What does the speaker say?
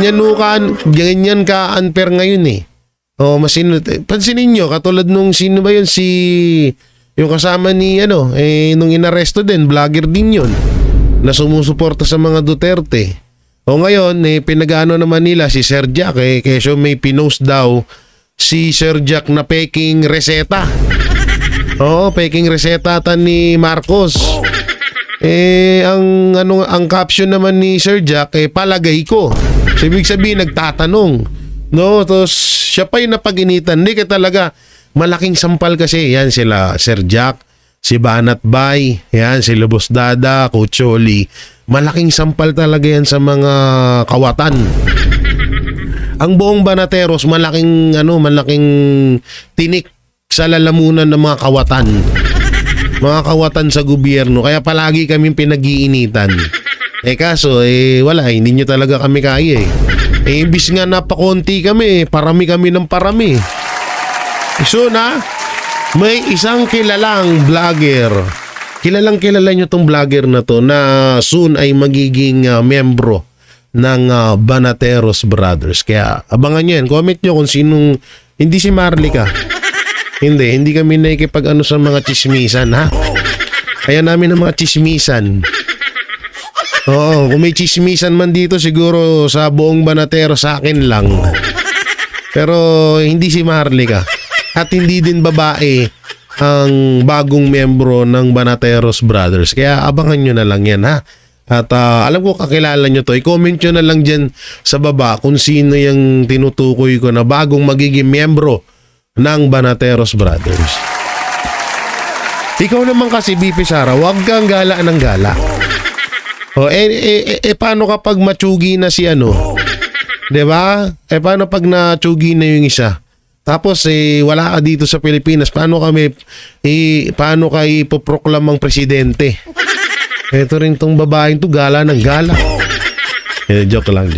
Yanukan, ganyan ka unfair ngayon eh. Pansinin nyo, katulad nung sino ba yun, yung kasama ni nung inaresto din, vlogger din yun, na sumusuporta sa mga Duterte. Ngayon, pinag-ano naman nila si Sir Jack, kesyo may pinost daw si Sir Jack na peking reseta. Peking reseta ni Marcos. Ang caption naman ni Sir Jack, palagay ko. So, ibig sabihin, nagtatanong. No, tapos siya pa yung napag-initan. Hindi ka talaga, malaking sampal kasi. Yan sila, Sir Jack, si Banat Bay, yan, si Lubos Dada, Coach Oli. Malaking sampal talaga yan sa mga kawatan. Ang buong Banateros, malaking tinik sa lalamunan ng mga kawatan. Mga kawatan sa gobyerno. Kaya palagi kaming pinag-iinitan. Kaso, wala, hindi nyo talaga kami kaya imbis nga napakonti kami, parami kami ng parami. So may isang kilalang vlogger. Kilala nyo tong vlogger na to na soon ay magiging membro ng Banateros Brothers. Kaya abangan nyo yan. Comment nyo kung sinong, hindi si Marlica. Hindi kami nakikipag sa mga chismisan, ha? Kaya namin ang mga chismisan. Kung may chismisan man dito, siguro sa buong Banatero sa akin lang. Pero hindi si Marlica. At hindi din babae ang bagong membro ng Banateros Brothers. Kaya abangan nyo na lang yan, ha? At alam ko kakilala nyo to. I-comment nyo na lang dyan sa baba kung sino yung tinutukoy ko na bagong magiging membro ng Banateros Brothers. Ikaw naman kasi, BP Sara, huwag kang gala ng gala. Paano kapag matsugi na si diba? Paano pag natsugi na yung isa? Tapos wala ka dito sa Pilipinas, paano ka ipoproklamang presidente? Ito rin tong babaeng to, gala ng gala. Joke lang.